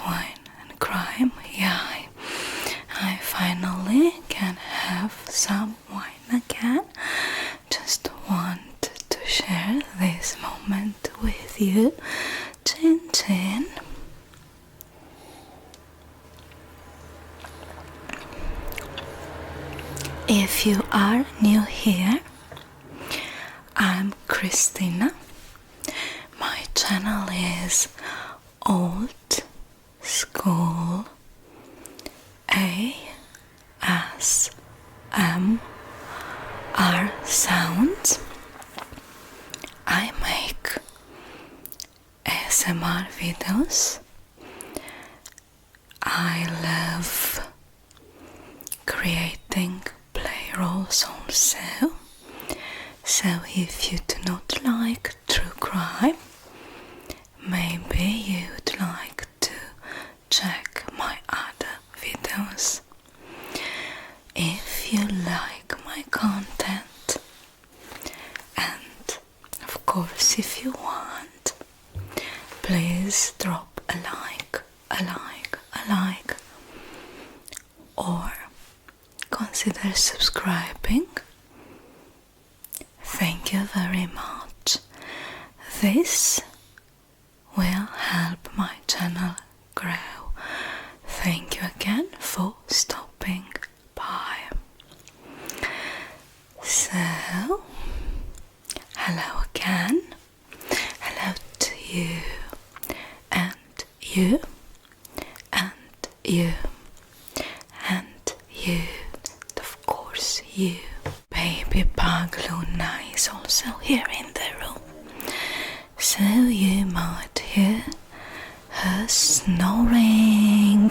wine and crime. Yeah, I finally can have some wine again. Just wanted to share this moment with you. Chin chin. If you are new here, I'm Christina. My channel is Old School ASMR sounds. I make ASMR videos. I love creating play roles also. So if you do not like true crime, maybe you'd like to check my other videos. If you like my content, and of course if you want, please drop a like, or consider subscribing. Thank you very much. This will help my channel grow. Thank you again for stopping by. So, hello again. Hello to you, and you, and you, and you, and of course you. Baby Pug Luna is also here in the room, so you might hear her snoring.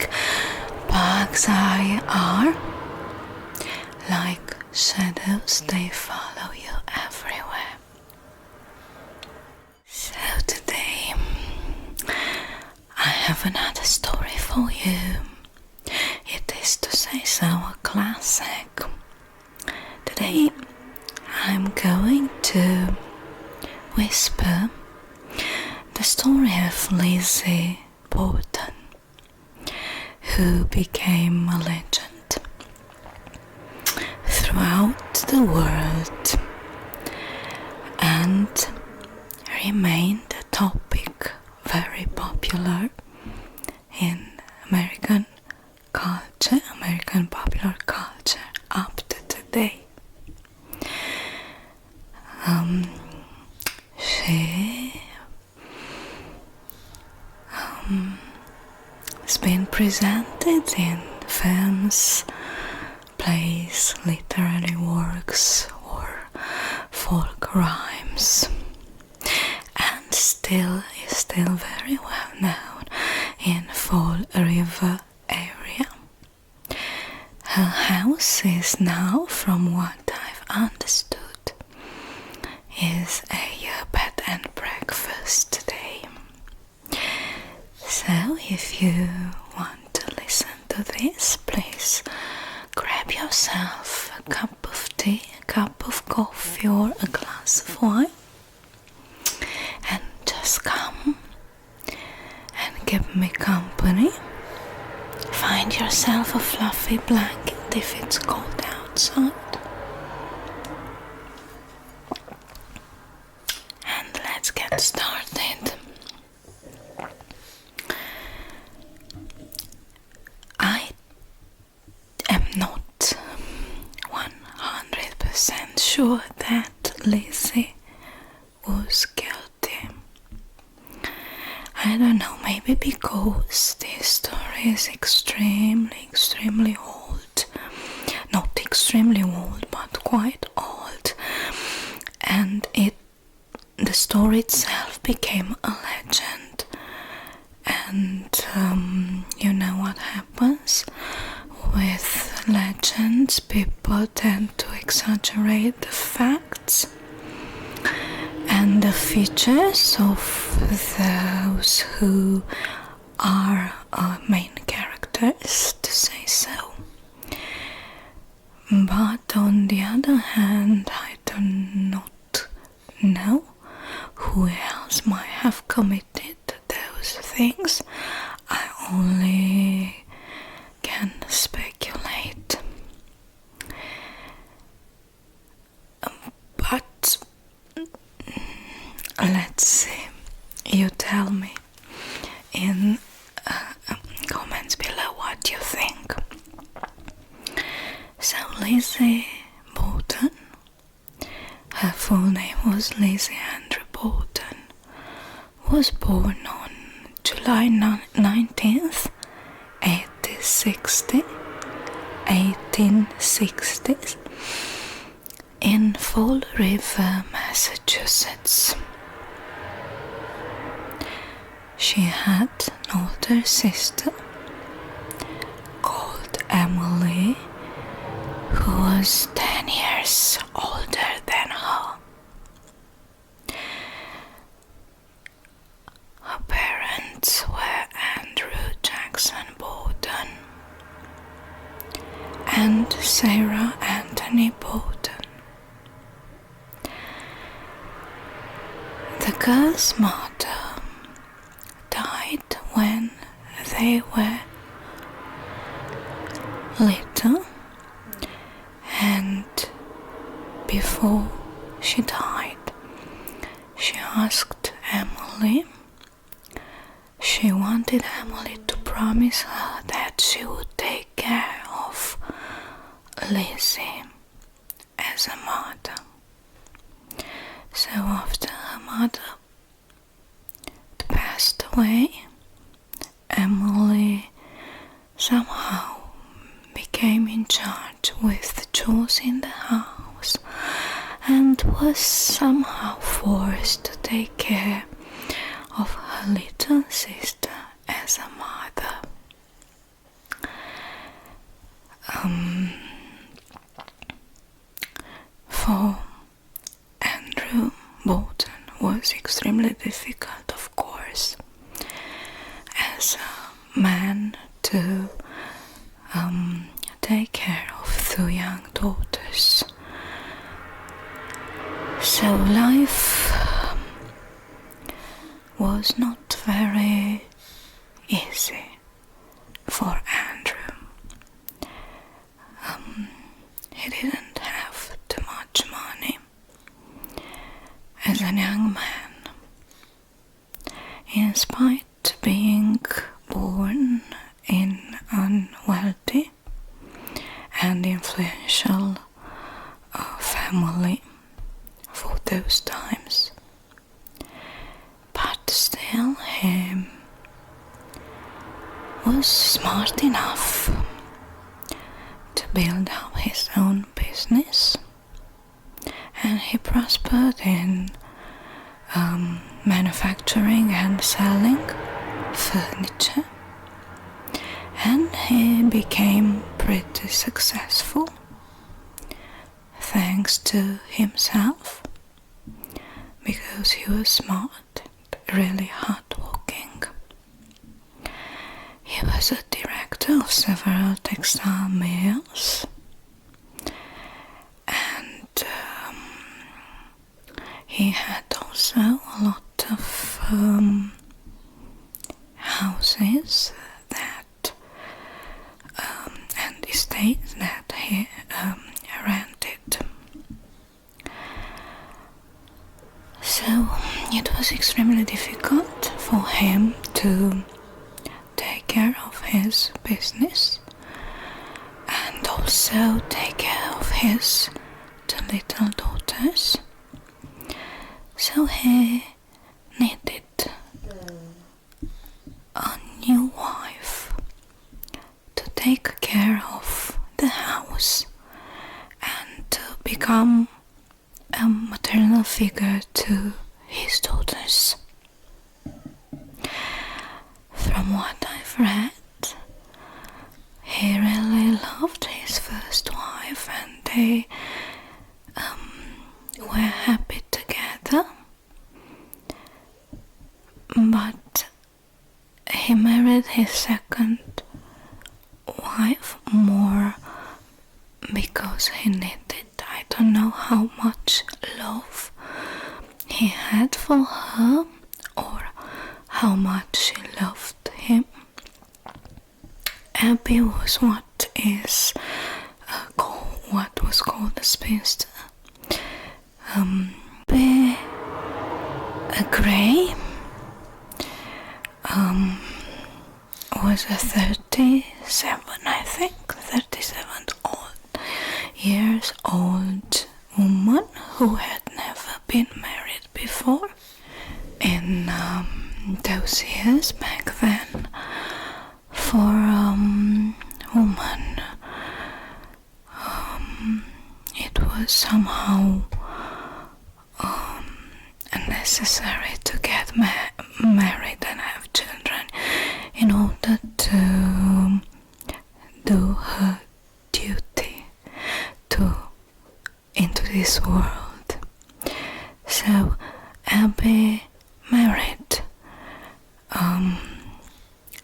Bugs are like shadows, they follow you everywhere. So today I have another story for you. It is, to say so, a classic. Today I'm going to whisper the story of Lizzie Borden, who became a legend throughout the world and remained a topic very popular in American popular culture up to today. She has been presented in films, plays, literary works, or folk rhymes, and is still very well known in Fall River area. Her house is now, from what I've understood, is a bed and breakfast today. So if you want to listen to this, please grab yourself a cup of tea, a cup of coffee, or a glass of wine, and just come and give me company. Find yourself a fluffy blanket if it's cold outside. And let's get started. I am not 100% sure that Lizzie was guilty. I don't know, maybe because this story is extremely old. Not extremely old, but quite old. And the story itself became a legend. And you know what happens with legends? People tend to exaggerate the facts and the features of those who are main characters, to say so. But on the other hand, I do not know who else might have committed those things. I only can speculate. But let's see. You tell me in comments below what you think. So Lizzie Borden, her full name was Lizzie Andrew Borden, was born on July 19th, 1860 in Fall River, Massachusetts. She had an older sister called Emily, who was 10 years older than her. Her parents were Andrew Jackson Borden and Sarah Anthony Borden. The girl's mother died when they were little, and before she died, she asked Emily, she wanted Emily to promise her that she would take care of Lizzie as a mother. So after her mother passed away, Emily somehow became in charge with the chores in the house and was somehow forced to take care of her little sister as a mother. For Andrew Borden was extremely difficult, of course, as a man to take care of 2 young daughters. So life was not very easy for Andrew. He didn't have too much money as a young man. In spite of being born in an wealthy and influential family for those times, but still he was smart enough to build up his own business, and he prospered in manufacturing and selling furniture, and he became pretty successful thanks to himself, because he was smart, really hardworking. He was a director of several textile mills, and he had also a lot of houses that and estates that he rented. So it was extremely difficult for him to take care of his business and also take care of his 2 little daughters. So he needed a new wife to take care of the house and to become a maternal figure to his daughters. From what I've read, he really loved his first wife and they were happy together, but he married his second wife more because he needed, I don't know how much love he had for her or how much she loved him, Abby was what was called a spinster. Abby Gray was a 37 years old woman who had never been married before. In those years back then, for a woman, it was somehow necessary to get married and have children in order to do her duty into this world. So Abby married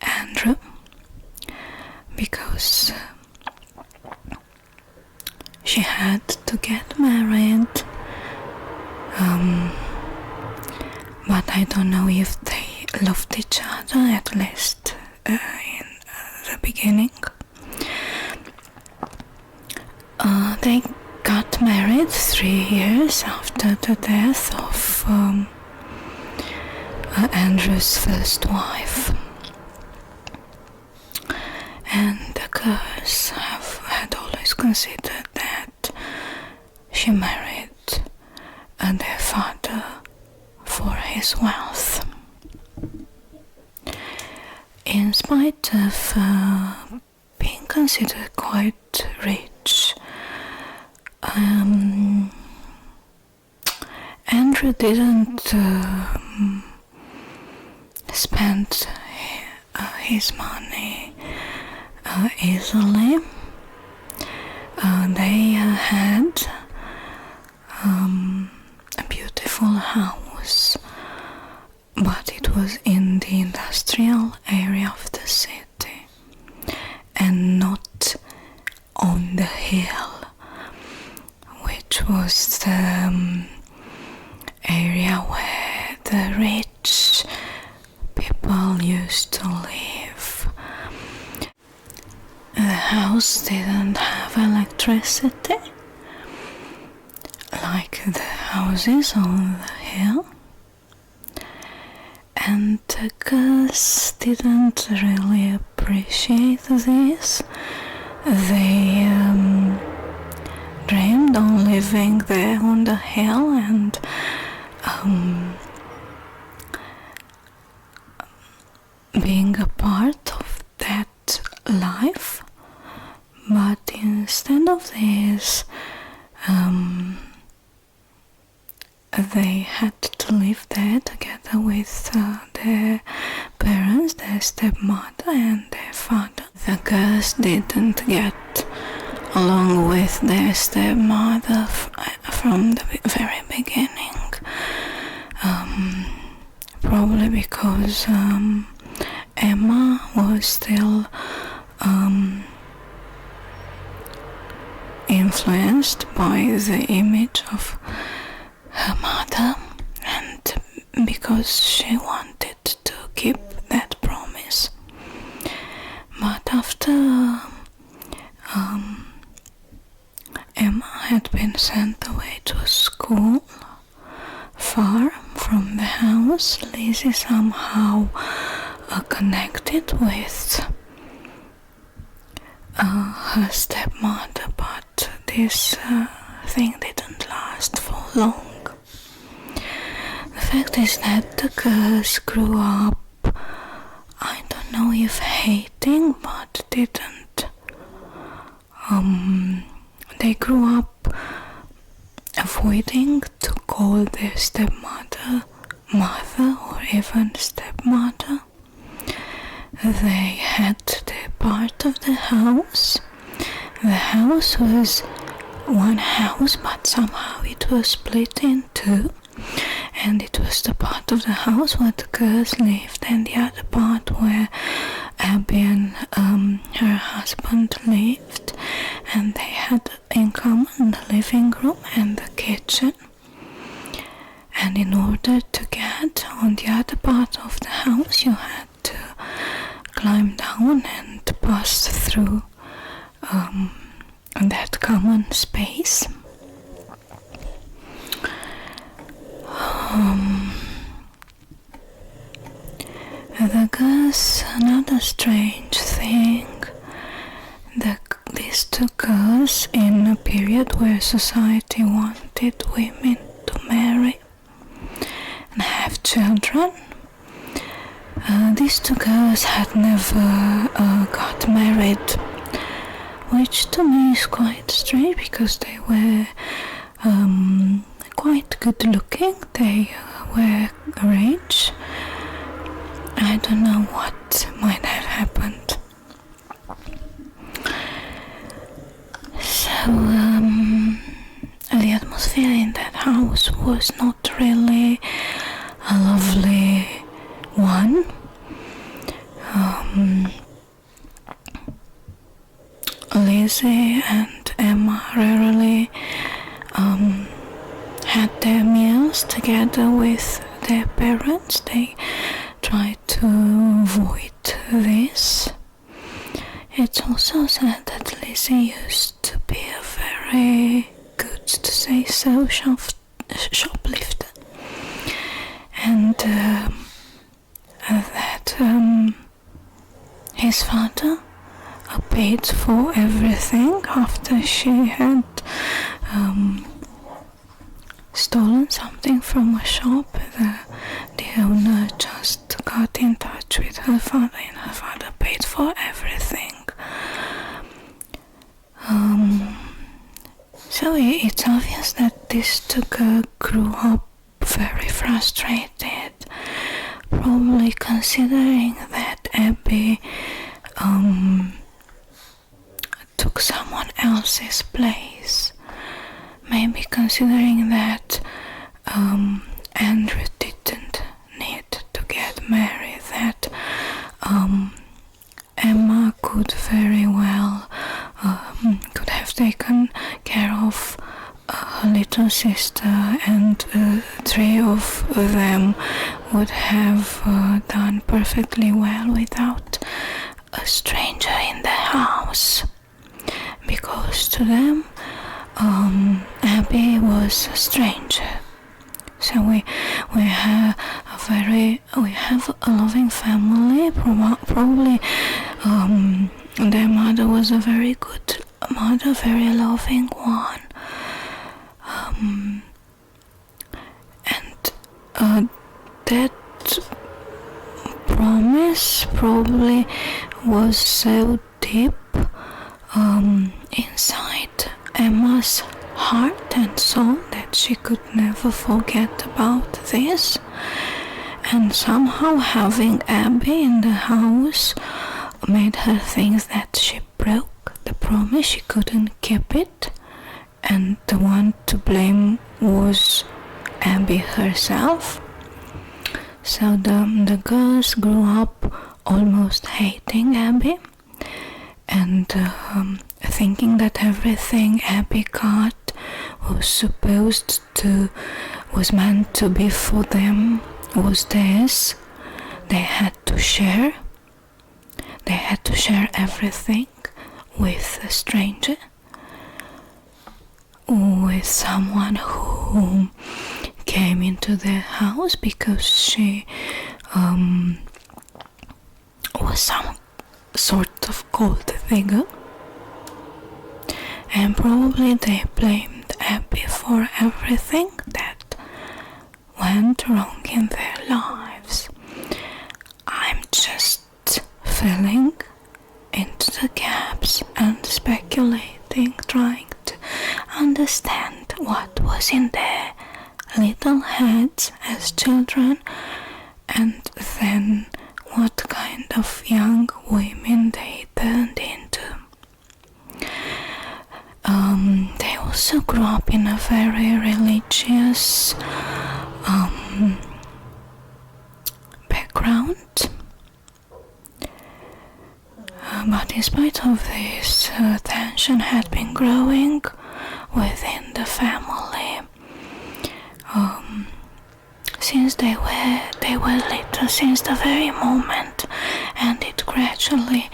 Andrew because she had to get married, but I don't know if they loved each other, at least in the beginning. They got married 3 years after the death of Andrew's first wife, and the girls had always considered that she married their father for his wealth. In spite of being considered quite rich, Andrew didn't spend his money easily. They had a beautiful house, but it was in the industrial area of the city and not on the hill, which was the area where the rich people used to live. The house didn't have electricity like the houses on the hill, and the girls didn't really appreciate this. They dreamed on living there on the hill and being a part of that life, but instead of this, they had to live there together with their parents, their stepmother and their father. The girls didn't get along with their stepmother from the very beginning, probably because Emma was still influenced by the image of her mother, and because she wanted to keep that promise. But after Emma had been sent away to school far from the house, Lizzie somehow connected with her stepmother, but this thing didn't last for long. The fact is that the girls grew up, I don't know if hating, but didn't. They grew up avoiding to call their stepmother mother or even stepmother. They had their part of the house. The house was one house, but somehow it was split in two, and it was the part of the house where the girls lived and the other part where Abby and her husband lived, and they had in common the living room and the kitchen. And in order to get on the other part of the house, you had to climb down and passed through that common space. There's another strange thing. This took us in a period where society wanted women to marry and have children. These two girls had never got married, which to me is quite strange because they were quite good looking, they were rich. I don't know what might have happened. So the atmosphere in that house was not really a lovely one. Lizzie and Emma rarely had their meals together with their parents. They tried to avoid this. It's also said that Lizzie used to be a very good, to say so, shoplifter, and that his father paid for everything after she had stolen something from a shop. The owner just got in touch with her father and her father paid for everything. So it's obvious that this two girls grew up very frustrated, probably considering that Abby took someone else's place. Maybe considering that Andrew didn't need to get married, that Emma could very well could have taken care of her little sister, and three of them would have done perfectly well without a stranger in the house, because to them Abby was a stranger. So we have a loving family. Probably their mother was a very good mother, very loving one, and that promise probably was so deep inside Emma's heart and soul that she could never forget about this. And somehow having Abby in the house made her think that she broke the promise, she couldn't keep it, and the one to blame was Abby herself. So the girls grew up almost hating Abby and thinking that everything Abby got was meant to be for them, was theirs. They had to share. They had to share everything with a stranger, with someone who came into their house because she was some sort of gold digger. And probably they blamed Abby for everything that went wrong in their lives. I'm just filling into the gaps and speculating, trying to understand what was in their little heads as children, and then what kind of young women they turned into. They also grew up in a very religious background. But in spite of this, tension had been growing within the family since they were little, since the very moment, and it gradually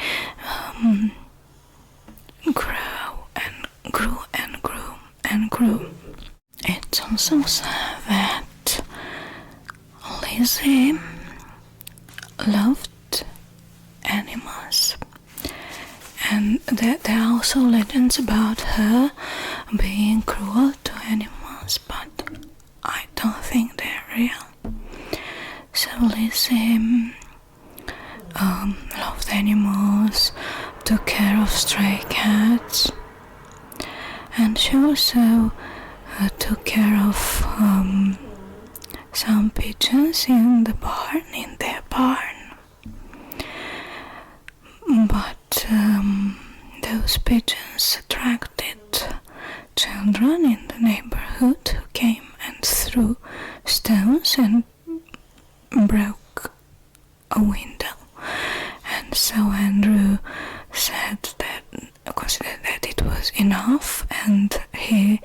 also said that Lizzie loved animals, and there are also legends about her being cruel to animals, but I don't think they're real. So Lizzie loved animals, took care of stray cats, and she also took care of some pigeons in their barn. But those pigeons attracted children in the neighborhood who came and threw stones and broke a window. And so Andrew considered that it was enough, and he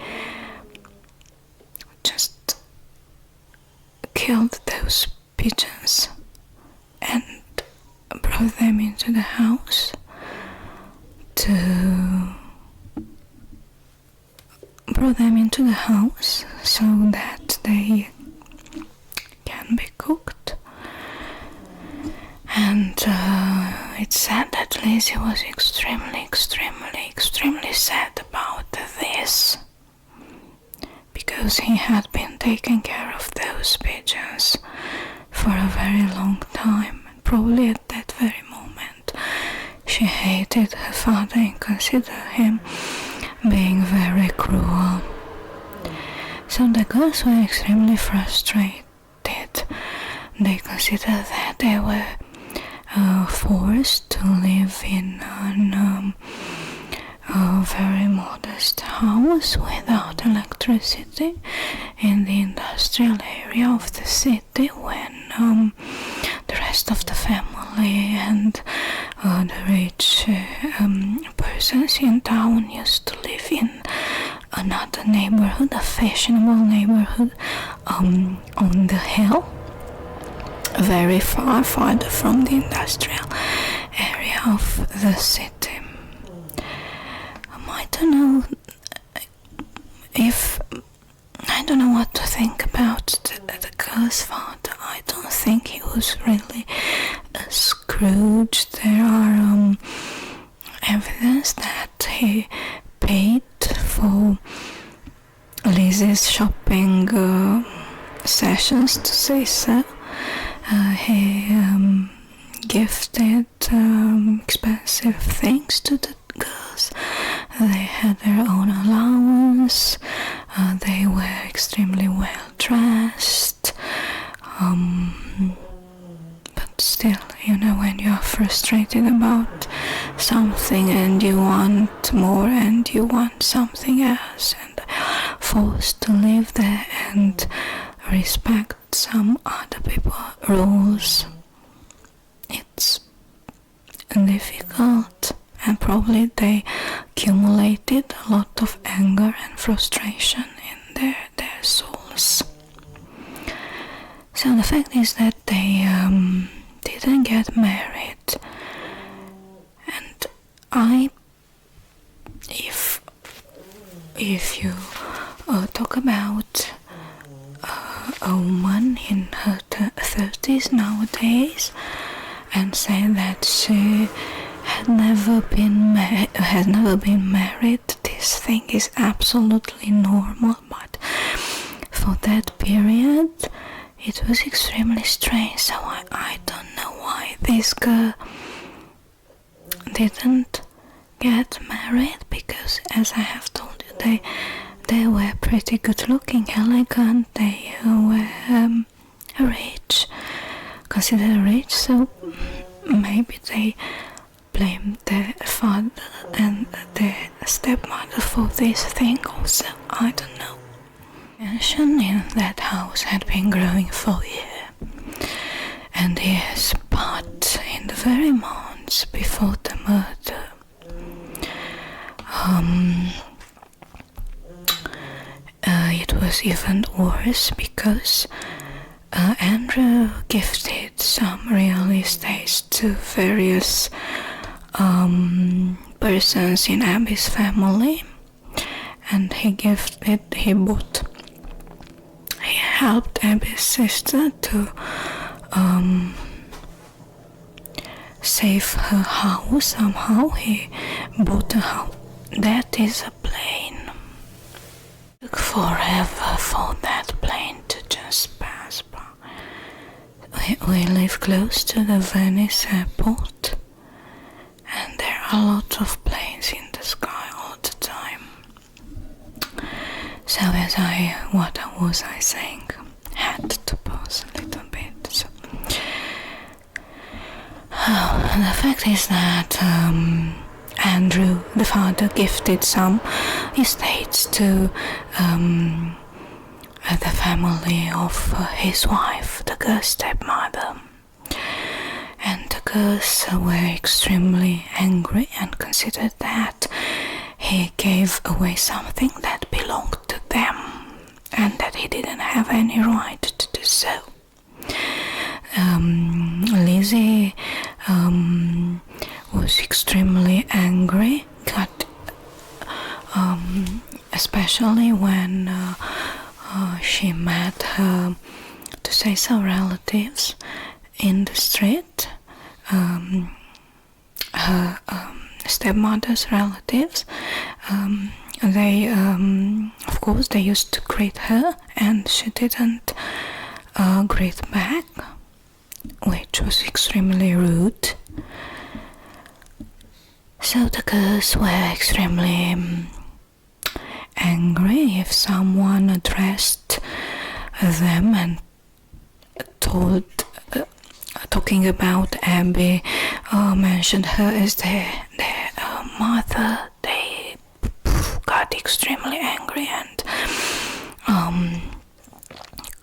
just killed those pigeons and brought them into the house so that they can be cooked. And it's said that Lizzie was extremely sad about this, because he had been taking care of those pigeons for a very long time, and probably at that very moment she hated her father and considered him being very cruel. So the girls were extremely frustrated. They considered that they were forced to live in a very modest house without electricity in the industrial area of the city, when the rest of the family and the rich persons in town used to live in another neighborhood, a fashionable neighborhood on the hill, very farther from the industrial area of the city. I don't know what to think about the girl's father. I don't think he was really a Scrooge. There are evidence that he paid for Lizzie's shopping sessions, to say so. He gifted expensive things to the girls. They had their own allowance. They were extremely well dressed. But still, when you are frustrated about something and you want more and you want something else, and forced to live there and respect some other people's rules, it's difficult, and probably they accumulated a lot of anger and frustration in their souls. So the fact is that they didn't get married, and if you talk about a woman in her 30s nowadays and say that she has never been married, this thing is absolutely normal, but for that period it was extremely strange. So I don't know why this girl didn't get married, because, as I have told you, they were pretty good looking, elegant, they were rich, considered rich, so maybe they blamed their father and their stepmother for this thing also. I don't know. Tension in that house had been growing for years and years, but in the very months before the murder, it was even worse, because Andrew gifted some real estate to various persons in Abby's family, and he bought helped Abby's sister to save her house. Somehow he bought a house. That is a plane. It took forever for that plane to just pass by. We live close to the Venice airport, and there are a lot of planes in the sky all the time. So what was I saying? Had to pause a little bit. So. The fact is that Andrew, the father, gifted some estates to the family of his wife, the girl's stepmother. And the girls were extremely angry and considered that he gave away something that belonged to them and that he didn't have any right to do so. Lizzie was extremely angry, especially when she met her, to say so, relatives in the street, her stepmother's relatives. They, of course, they used to greet her, and she didn't greet back, which was extremely rude. So the girls were extremely angry if someone addressed them and talking about Abby, mentioned her as their mother. They got extremely angry and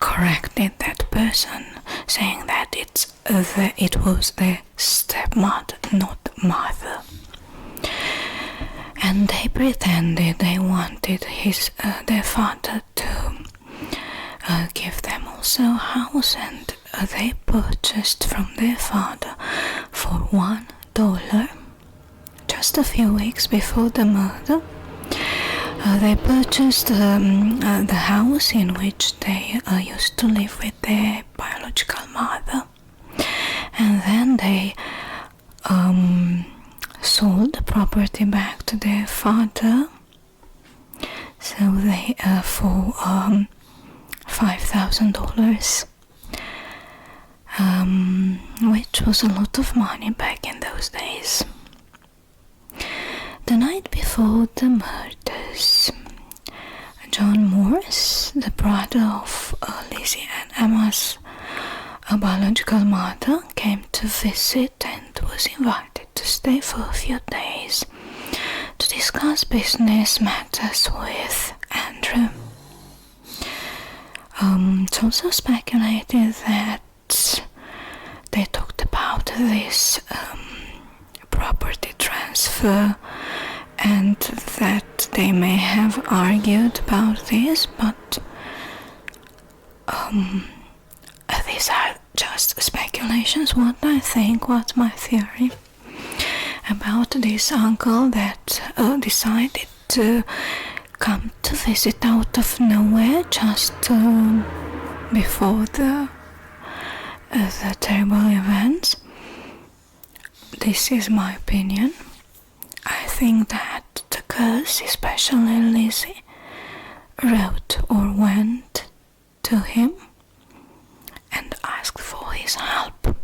corrected that person, saying that it was their stepmother, not mother. And they pretended they wanted their father to give them also a house, and they purchased from their father for $1, just a few weeks before the murder. They purchased the house in which they used to live with their biological mother, and then they sold the property back to their father. So they for $5,000, which was a lot of money back in those days. The night before the murders, John Morse, the brother of Lizzie and Emma's biological mother, came to visit and was invited to stay for a few days to discuss business matters with Andrew. It's also speculated that they talked about this property transfer and that they may have argued about this, but these are just speculations. What I think, what's my theory about this uncle that decided to come to visit out of nowhere just before the terrible events. This is my opinion. I think that the girls, especially Lizzie, wrote or went to him and asked for his help.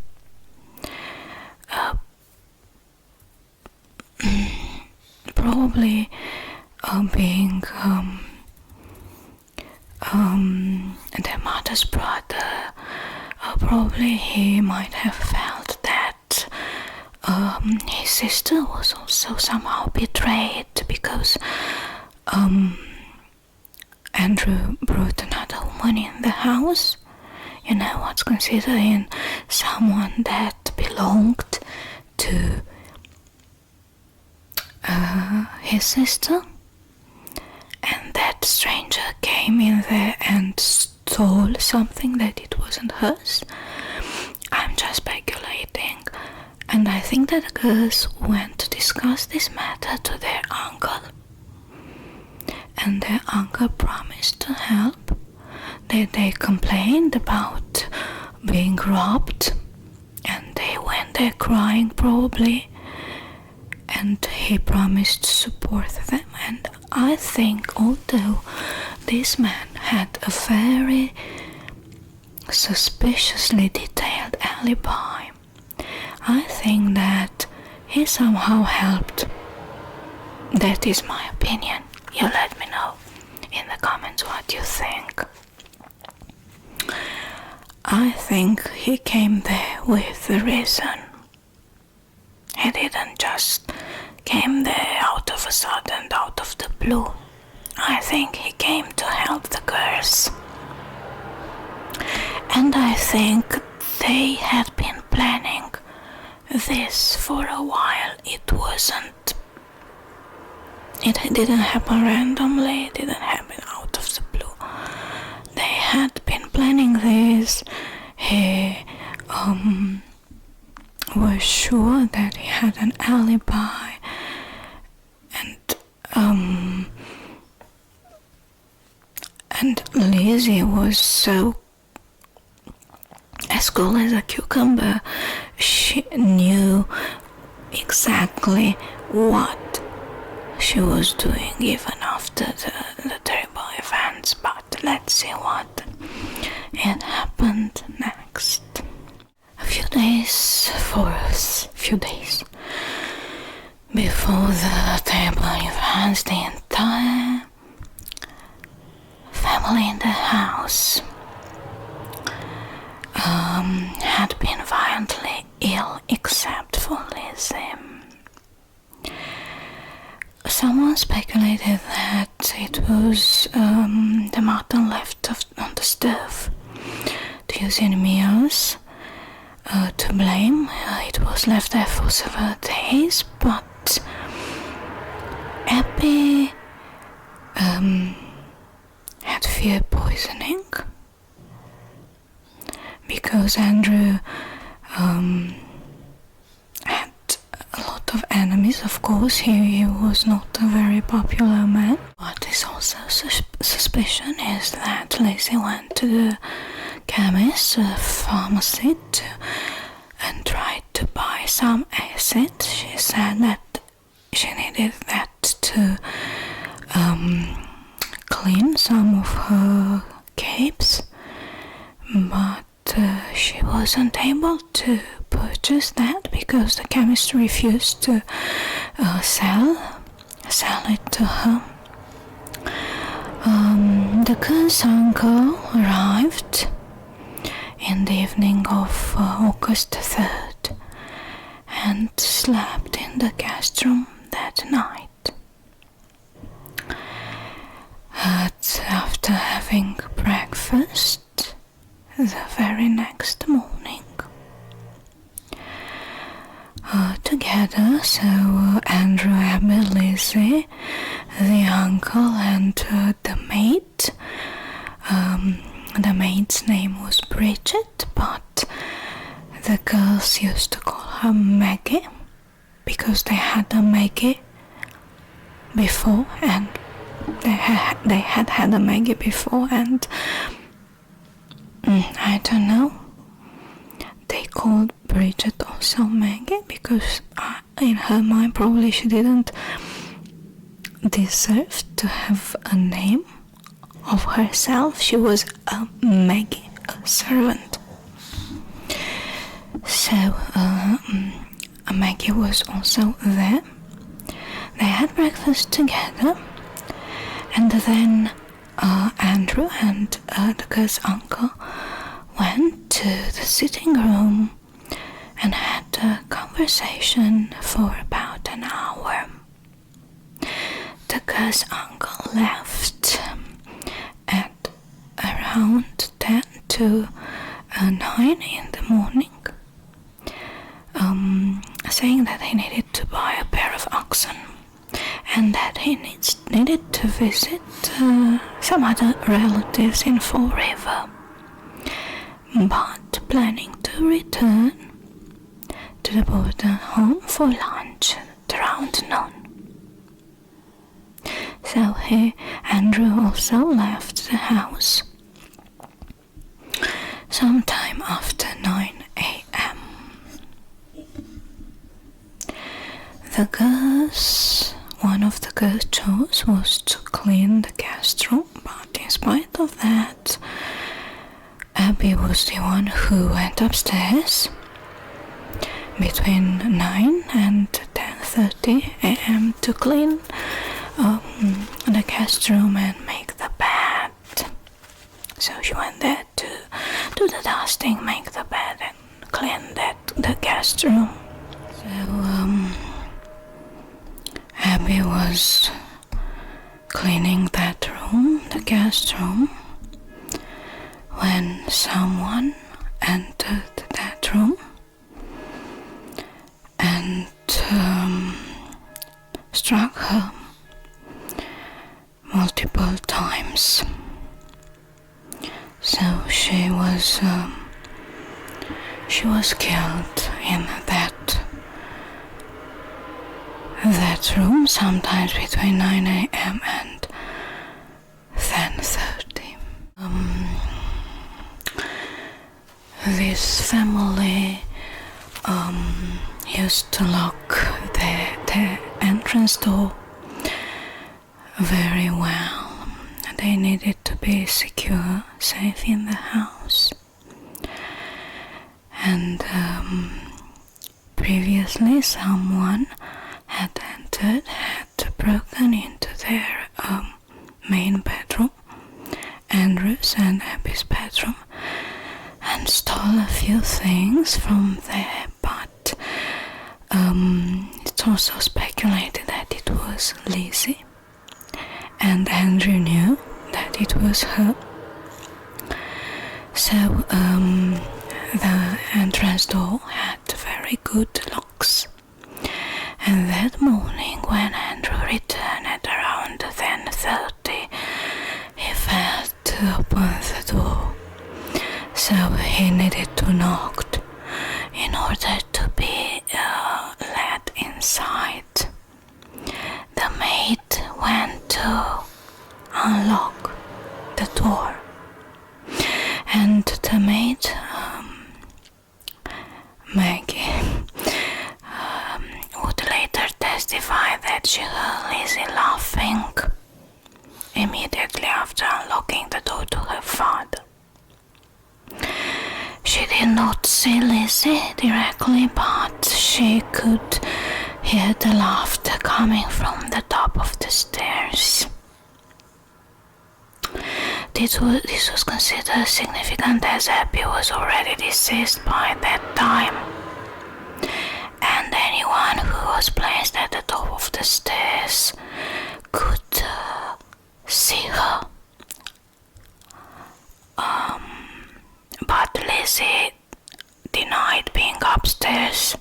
Probably being their mother's brother, probably he might have felt that his sister was also somehow betrayed because Andrew brought another woman in the house. You know, what's considered in someone that belonged to his sister, and that stranger came in there and stole something that it wasn't hers. I'm just speculating, and I think that the girls went to discuss this matter to their uncle, and their uncle promised to help. they complained about being robbed, and they went there crying probably, and he promised to support them. And I think although this man had a very suspiciously detailed alibi, I think that he somehow helped. That is my opinion. You let me know in the comments what you think. I think he came there with a reason. He didn't just came there out of a sudden, out of the blue. I think he came to help the girls. And I think they had been planning this for a while. It didn't happen randomly, it didn't happen out of the blue. They had been planning this. He was sure that he had an alibi, and Lizzie was so as cool as a cucumber. She knew exactly what she was doing even after the terrible events. But let's see what it happened next. A few days before the terrible events, the entire family in the house had been violently ill except for Lizzie. Someone speculated that it was the mutton left on the stove to use in meals to blame. It was left there for several days, but Abby had fear poisoning because Andrew had a lot of enemies. Of course, he was not a very popular man. What is also suspicion is that Lizzie went to the chemist, a pharmacy, and tried to buy some acid. She said that she needed that to clean some of her capes, but she wasn't able to purchase that because the chemist refused to sell it to her. The girl's uncle arrived in the evening of August 3rd and slept in the guest room that night. After having breakfast the very next morning, together, so Andrew, Abby, Lizzie, the uncle, and the maid. The maid's name was Bridget, but the girls used to call her Maggie because they had a Maggie before, and they had a Maggie before, and I don't know. They called Bridget also Maggie because in her mind probably she didn't deserve to have a name of herself. She was a Maggie, a servant. So Maggie was also there. They had breakfast together, and then Andrew and the girl's uncle went to the sitting room and had a conversation for about an hour. The girl's uncle left at around 10 to 9 in the morning, saying that he needed to buy a pair of oxen and that he needed to visit some other relatives in Fall River, but planning to return to the Borden home for lunch at around noon. So Andrew also left the house sometime after 9 a.m. One of the girls' chores was to clean the guest room, but in spite of that, Abby was the one who went upstairs between 9 and 10:30 a.m. to clean the guest room and make the bed. So she went there to do the dusting, make the bed and clean the guest room. So Abby was cleaning that room, the guest room, when someone entered that room and struck her multiple times. So she was killed in that room, sometimes between 9 a.m. and 10:30. This family used to lock the entrance door very well. They needed to be secure, safe in the house. And previously someone had broken into their main bedroom, Andrew's and Abby's bedroom, and stole a few things from there, but it's also speculated that it was Lizzie, and Andrew knew that it was her. So the entrance door had very good locks, and that morning when Andrew returned at around 10:30, he failed to open the door, so he needed to knock in order to be let inside. The maid went to unlock the door, and the maid, Maggie, would later testify that she heard Lizzie laughing immediately after unlocking the door to her father. She did not see Lizzie directly, but she could hear the laughter coming from the top of the stairs. This was considered significant as Abby was already deceased by that time, and anyone who was placed at the top of the stairs could see her. But Lizzie denied being upstairs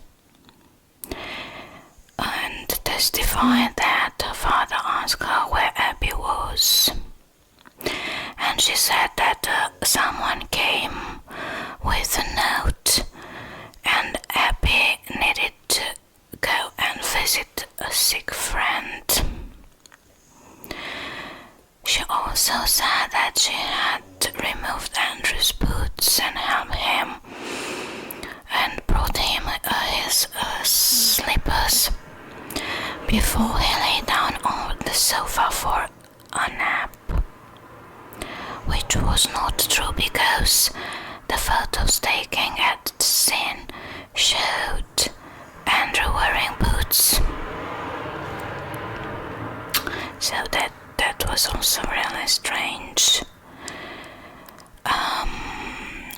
and testified that her father asked her where Abby was. And she said that someone came with a note and Abby needed to go and visit a sick friend. She also said that she had removed Andrew's boots and helped him and brought him his slippers before he lay down on the sofa for a nap, which was not true because the photos taken at the scene showed Andrew wearing boots. So that was also really strange.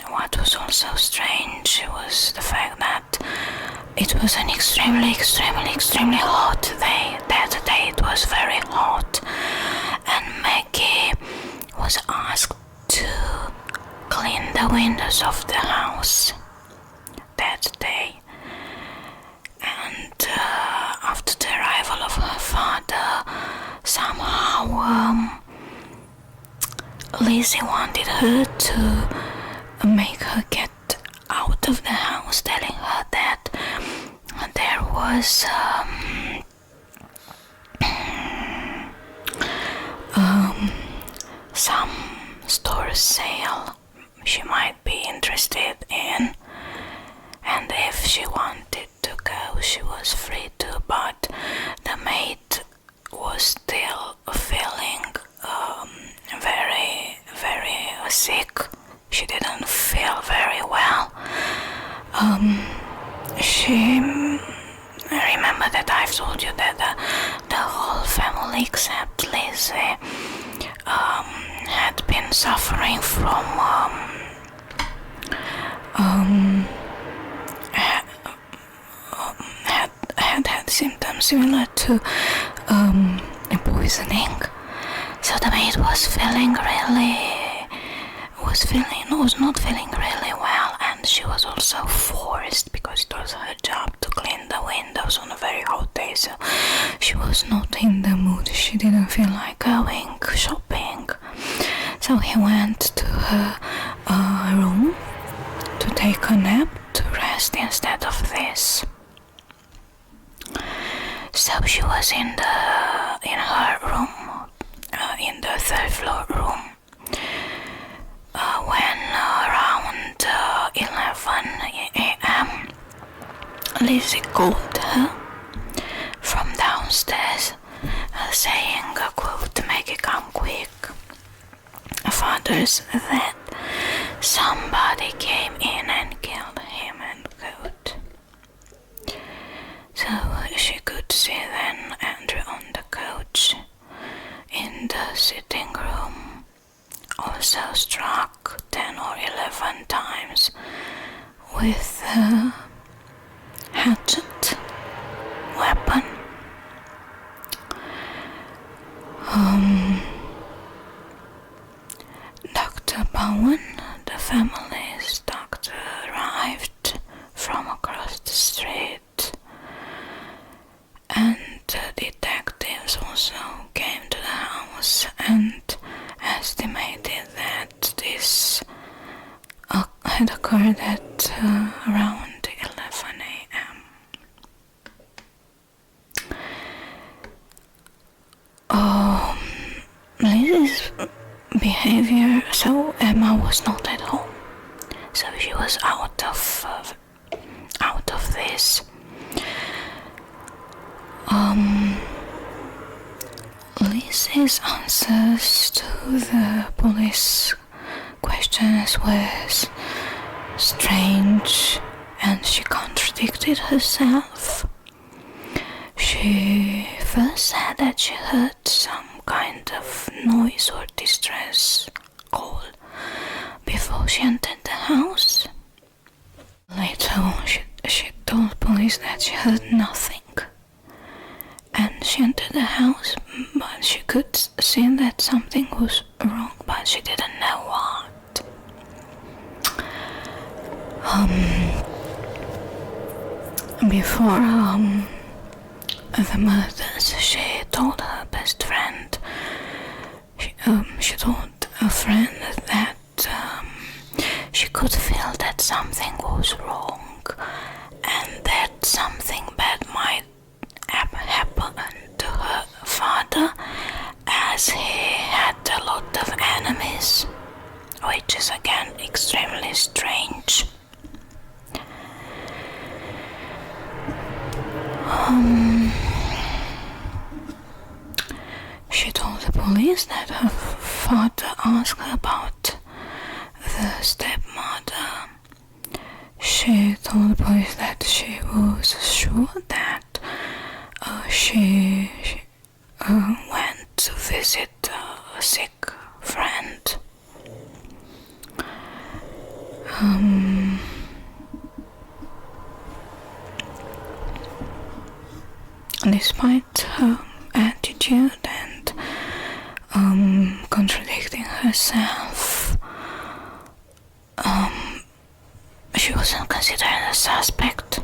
What was also strange was the fact that it was an extremely hot day. That day it was very hot, and Maggie was asked to clean the windows of the house that day. And after the arrival of her father, somehow Lizzie wanted her to make her get out of the house, telling her that there was some store sale she might be interested except Lizzie had been suffering from had symptoms similar to poisoning. So the maid was not feeling really well, and she was also forced, because it was her job, to clean the windows on a very hot day. So she was not in the mood. She didn't feel like going shopping. So he went to her room to take a nap, to rest instead of this. So she was in her room, in the third floor room, when around 11 a.m. Lizzie called her from downstairs, saying, quote, "Make it come quick. Father's dead. Somebody came in and killed him," end quote. So she could see then Andrew on the couch in the sitting room, also struck 10 or 11 times with a hatchet weapon. Dr. Bowen, the family's doctor, arrived from across the street, and detectives also came to the house and estimated that this had occurred at around 11 a.m. Lizzie's behavior, so Emma was not at home, so she was out of this. Lizzie's answers to the police questions were strange, and she contradicted herself. She first said that she heard some kind of noise or distress call before she entered the house. Later on, she told police that she heard nothing, and she entered the house, but she could see that something was wrong, but she didn't know what. Before the murders, she told her best friend, she told a friend that she could feel that something was wrong, and that something bad might happen to her father, as he had a lot of enemies, which is again extremely strange. She told the police that her father asked her about the stepmother. She told the police that she was sure that she went to visit a sick friend. Despite her attitude and contradicting herself, she wasn't considered a suspect,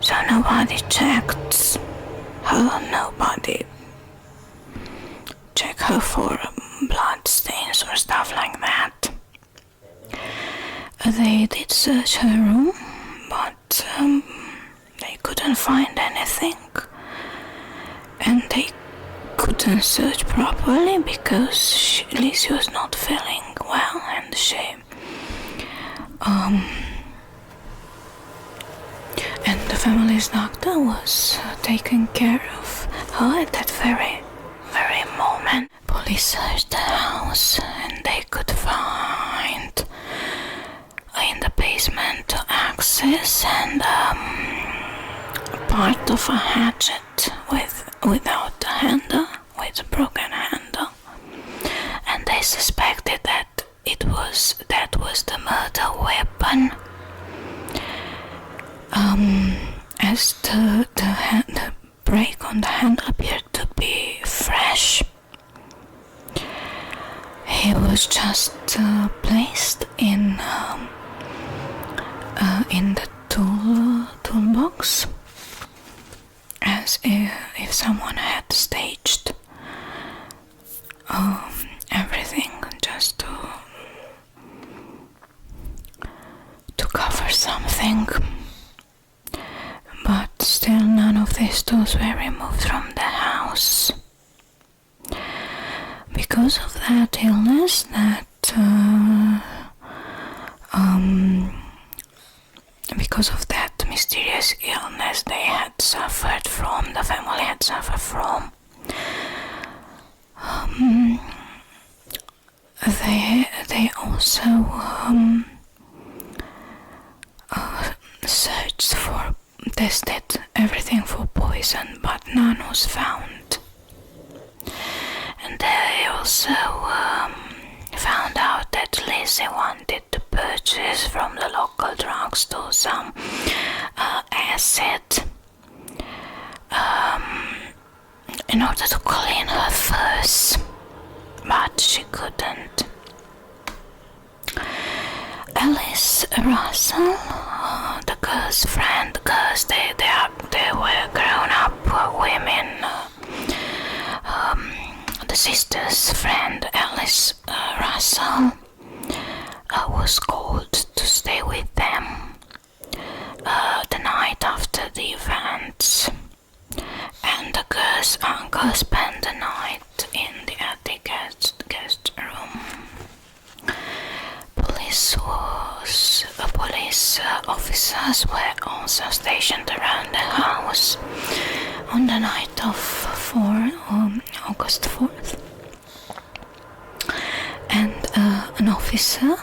so nobody checked her, nobody checked her for blood stains or stuff like that. They did search her room, but they couldn't find anything, and they couldn't search properly because Lizzie was not feeling well, and and the family's doctor was taking care of her at that very moment. Police searched the house, and they could find in the basement access and part of a hatchet without the handle, appeared to be fresh. He was just placed in the toolbox, as if someone had staged everything just to cover something. But still none of these tools were removed from the house. Because of that illness, because of that mysterious illness the family had suffered from, they also tested everything for poison, but none was found. And they also found out that Lizzie wanted to purchase from the local drugstore some acid in order to clean her furs, but she couldn't. Alice Russell, the girl's friend, because they were grown-up women. The sister's friend, Alice Russell, was called to stay with them the night after the events, and the girl's uncle spent the night in the attic guest room. Police officers were also stationed around the house on the night of August 4th. And an officer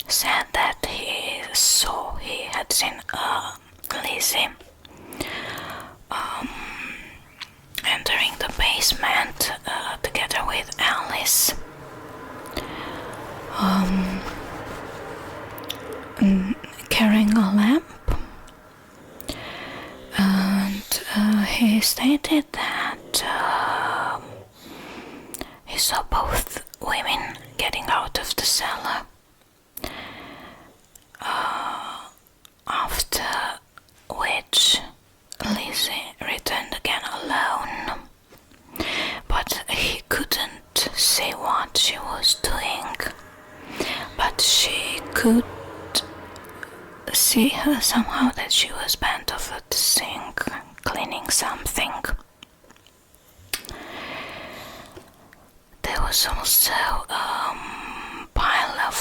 said that he had seen Lizzie entering the basement together with Alice. Carrying a lamp, and he stated that he saw both women getting out of the cellar, after which Lizzie returned again alone, but he couldn't see what she was doing, but she could see her somehow, that she was bent over the sink cleaning something. There was also a pile of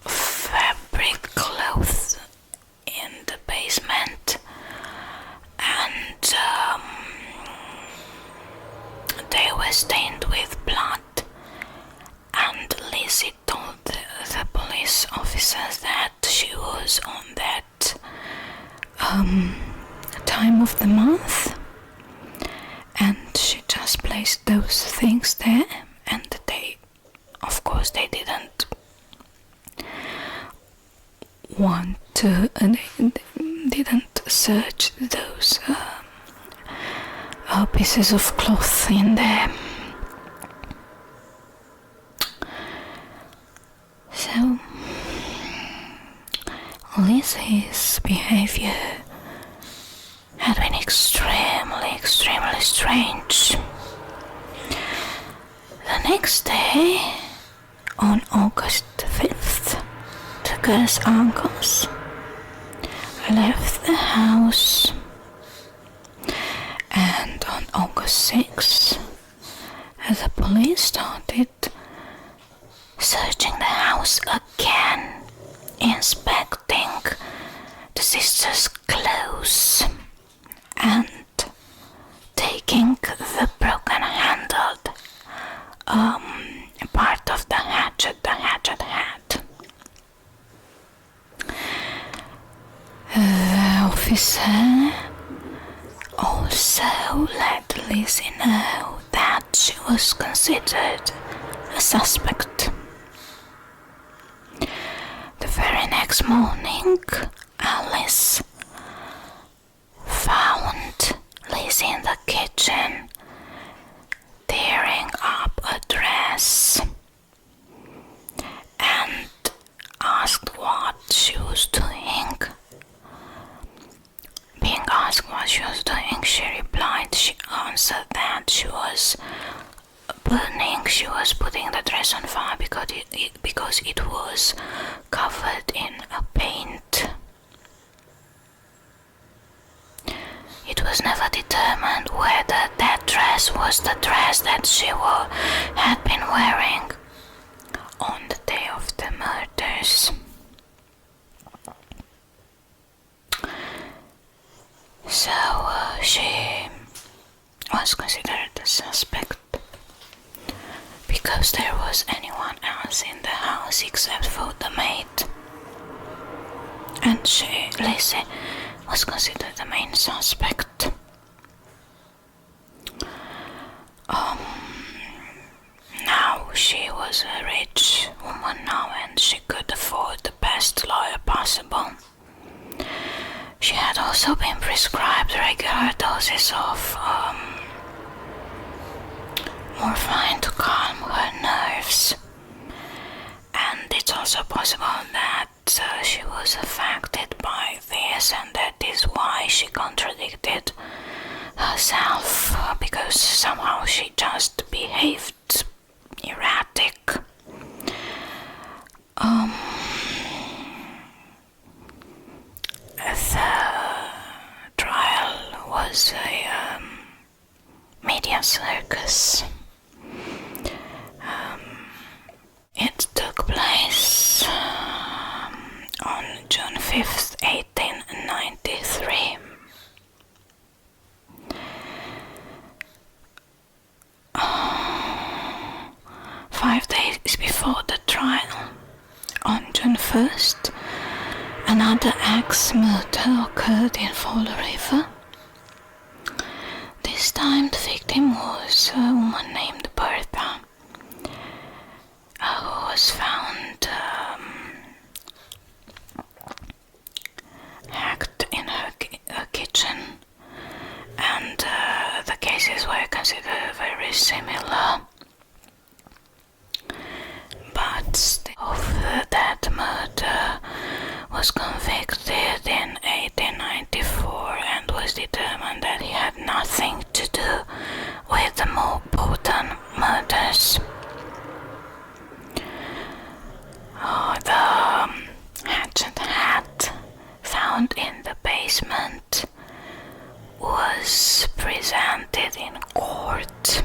fabric clothes in the basement, and they were stained with blood. And Lizzie told the police officers that she was on that time of the month, and she just placed those things there, and they didn't want to, they didn't search those pieces of cloth in there. So Lizzie's behavior had been extremely strange. The next day, on August 5th, the girl's uncles left the house, and on August 6th, the police started searching the house again, inspecting the sister's clothes and taking the broken-handled part of the hatchet had. The officer also let Lizzie know that she was considered a suspect. The very next morning, Alice was in the kitchen tearing up a dress and asked what she was doing. Being asked what she was doing, she replied, she answered that she was putting the dress on fire because it was covered in a paint. It was never determined whether that dress was the dress that she had been wearing on the day of the murders. So she was considered a suspect because there was anyone else in the house except for the maid, and Lizzie, was considered the main suspect. Now she was a rich woman now, and she could afford the best lawyer possible. She had also been prescribed regular doses of morphine to calm her nerves, and it's also possible that she was affected by this, and that is why she contradicted herself, because somehow she just behaved erratic. The trial was a media circus. It took place on June 5th, 1893. Five days before the trial, on June 1st, another axe murder occurred in Fall River. This time the victim was a woman named Bertha, who was found hacked in her kitchen, and the cases were considered very similar. But of that murder was convicted in 1894 and was determined that he had nothing to do with the more Borden murders. The hatchet hat found in the basement was presented in court.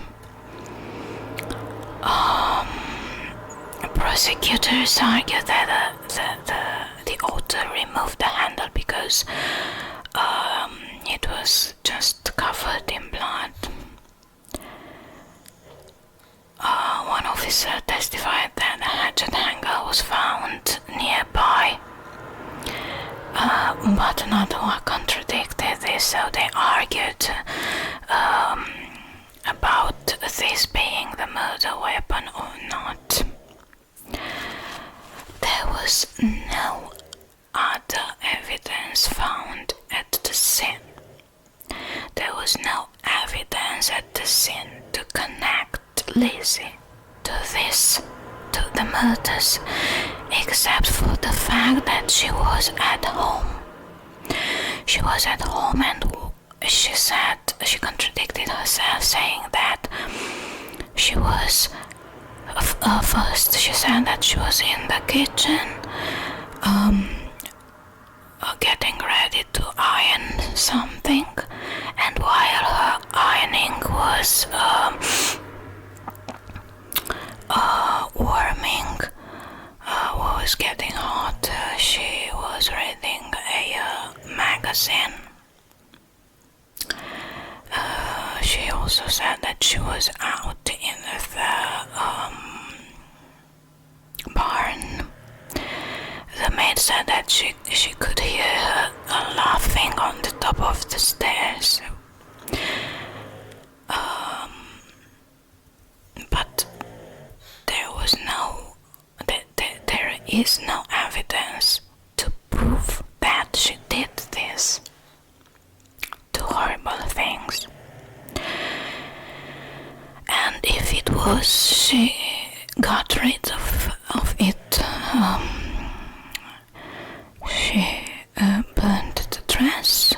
Prosecutors argued that the author removed the handle because it was just covered in blood. One officer testified that the hatchet hanger was found nearby, but another one contradicted this, so they argued about this being the murder weapon or not. There was no other evidence found at the scene. There was no evidence at the scene to connect Lizzie to the murders, except for the fact that she was at home. She was at home, and she contradicted herself, saying that she was first she said that she was in the kitchen getting ready to iron something, and while her ironing was warming, was getting hot, she was reading a magazine. She also said that she was out in the barn. The maid said that she could hear her laughing on the top of the stairs. But there is no evidence to prove that she did these two horrible things. because she got rid of it. She burned the dress.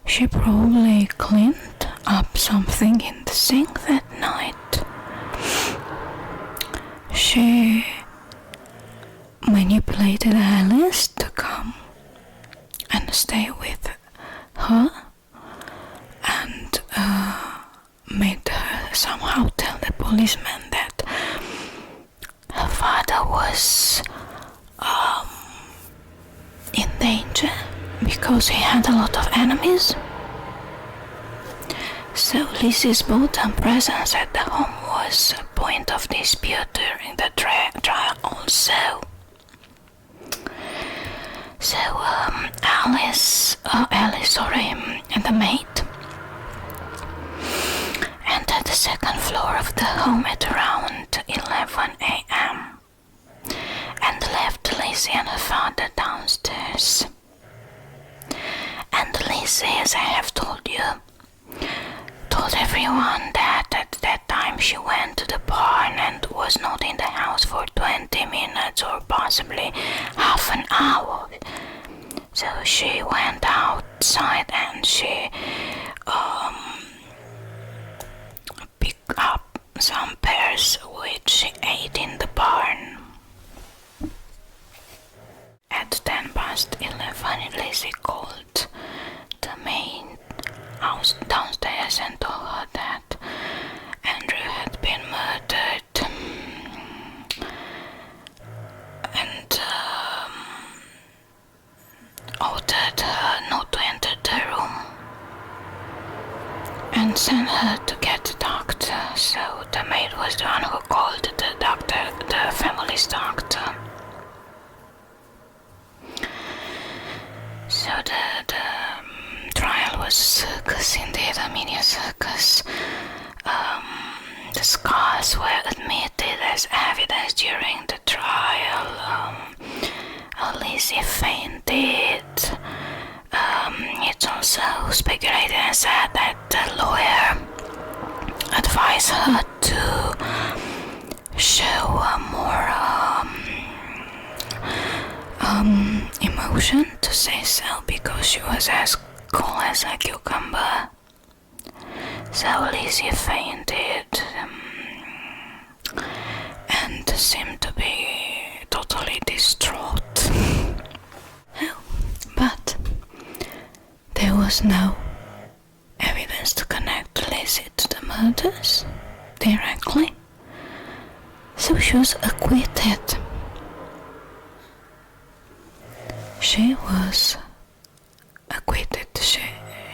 She probably cleaned up something in the sink that night. She manipulated Alice to come and stay with her, and made her somehow tell the policeman that her father was in danger because he had a lot of enemies. So Lizzie Borden presence at the home was a point of dispute during the trial also. So Alice, and the maid entered the second floor of the home at around 11 a.m. and left Lizzie and her father downstairs. And Lizzie, as I have told you, told everyone that at that time she went to the barn and was not in the house for 20 minutes or possibly half an hour. So she went outside and she picked up some pears which she ate in the barn. At 11:10, Lizzie called the maid house downstairs and told her that Andrew had been murdered, and ordered her not to enter the room and sent her to get the doctor. So the maid was the one who called the doctor, the family's doctor. So the trial was a circus indeed, a mini circus. The scars were admitted as evidence during the trial. Lizzie fainted. It's also speculated and said that the lawyer advised her to show more emotion, to say so, because she was as cool as a cucumber. So Lizzie fainted and seemed to be totally distraught. But there was no evidence to connect Lizzie to the murders directly, so she was acquitted. She was acquitted.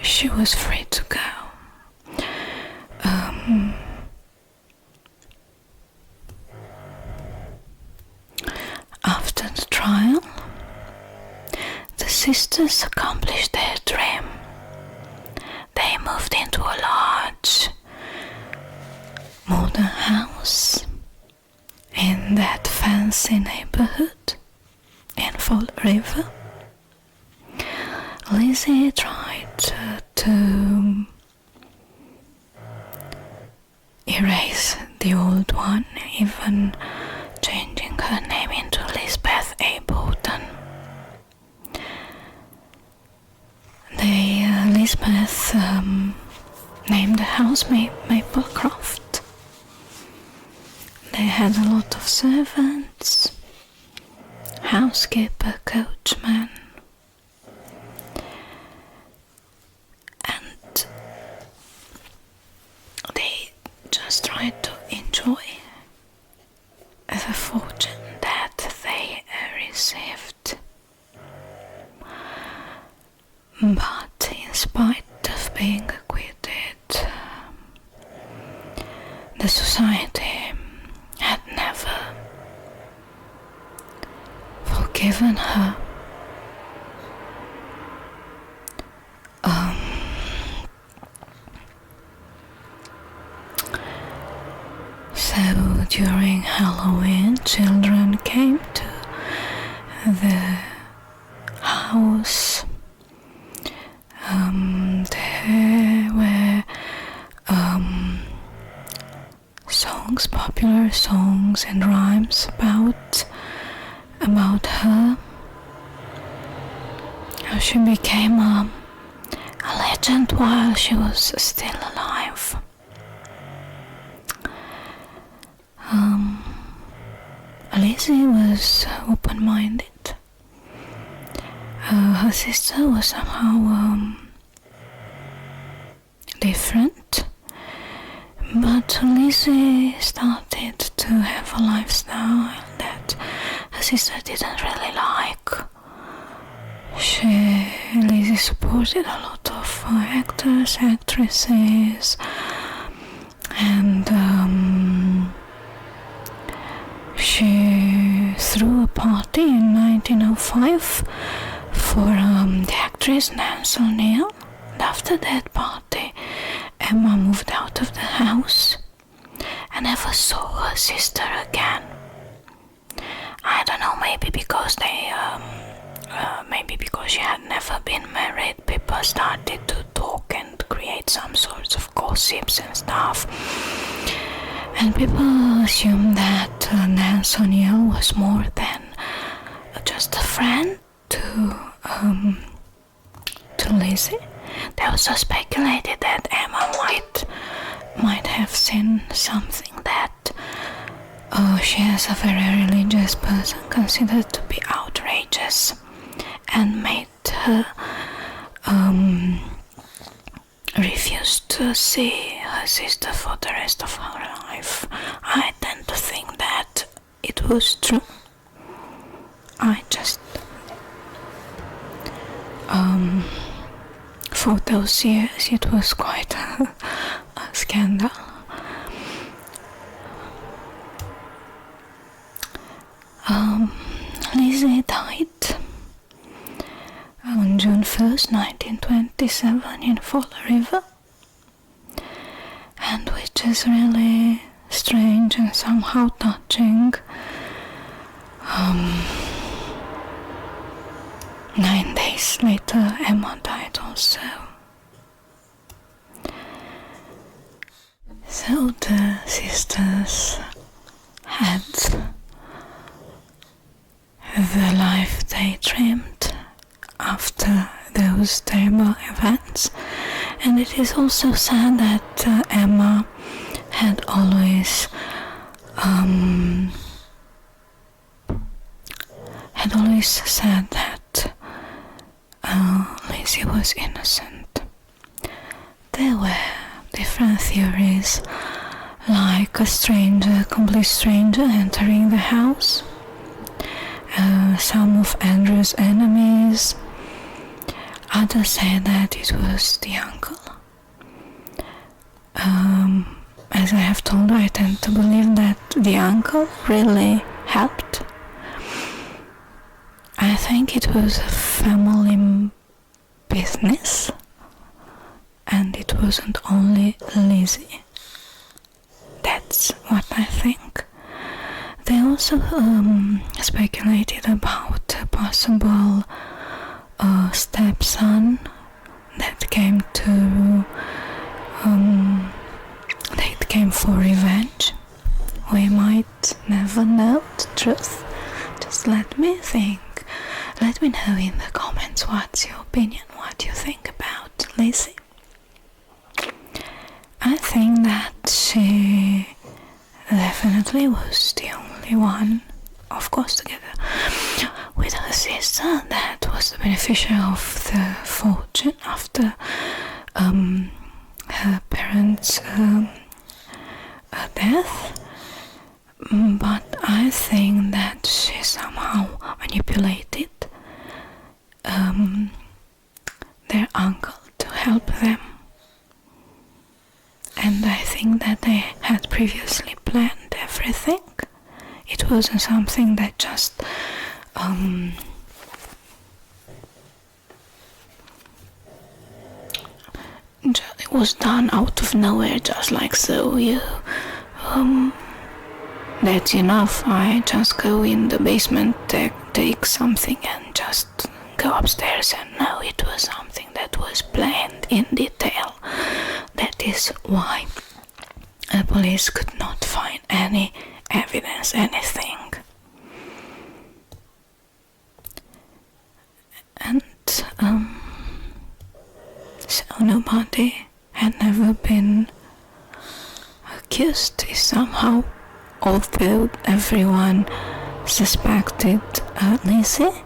She was free to go. After the trial, the sisters accomplished their dream. They moved into a large modern house in that fancy neighborhood in Fall River. Lizzie tried to erase the old one, even changing her name into Lisbeth A. Borden. Lisbeth named the house Maplecroft. They had a lot of servants, housekeeper, coachman, and they just tried to enjoy the fortune that they received. But in spite of being acquitted, the society had never forgiven her. So during Halloween, children came to the house. There were songs popular songs and rhymes about her. How she became a legend while she was still alive. Lizzie was open-minded. Her sister was somehow different, but Lizzie started to have a lifestyle that her sister didn't really like. Lizzie supported a lot of actors, actresses, and she threw a party in 1905 for the actress Nancy O'Neill. And after that party, Emma moved out of the house and never saw her sister again. I don't know, maybe because she had never been married, people started to talk and create some sorts of gossips and stuff. And people assumed that Nancy O'Neill was more than just a friend to Lizzie. They also speculated that Emma might have seen something that she, as a very religious person, considered to be outrageous, and made her refuse to see her sister for the rest of her life. I tend to think that it was true. I just for those years it was quite a scandal. Lizzie died on June 1st, 1927 in Fall River, and which is really strange and somehow touching. 9 days later, Emma died also. So the sisters had the life they dreamed after those terrible events, and it is also said that Emma had always said that Lizzie was innocent. There were different theories, like a complete stranger entering the house, some of Andrew's enemies. Others said that it was the uncle. As I have told, I tend to believe that the uncle really helped. I think it was a family business, and it wasn't only Lizzie. That's what I think. They also speculated about a possible stepson that came for revenge. We might never know the truth. Just let me think. Let me know in the comments what's your opinion, what you think about Lizzie. I think that she definitely was the only one, of course together with her sister, that was the beneficiary of the fortune after her parents' death. But I think that she somehow manipulated their uncle to help them. And I think that they had previously planned everything. It wasn't something that just it was done out of nowhere, just like so. That's enough. I just go in the basement, take something and just go upstairs. And no, it was something that was planned in detail. That is why the police could not find any evidence, anything. And so nobody had never been accused somehow, although everyone suspected Lizzie.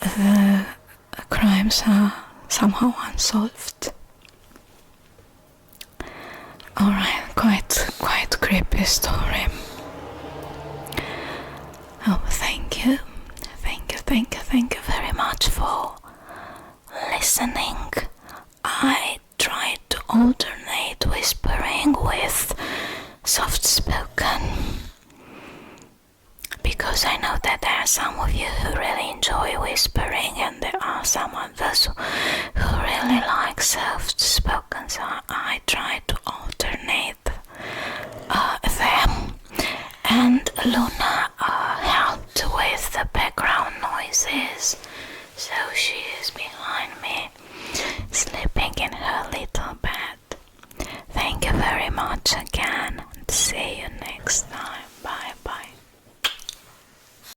The crimes are somehow unsolved. Alright, quite creepy story. Oh, thank you very much for listening. I tried to alternate whispering with soft spoken, because I know that there are some of you who really enjoy whispering and there are some others who really like soft spoken, so I try to alternate them. And Luna helped with the background noises, so she is behind me sleeping in her little bed. Thank you very much again, and see you next time.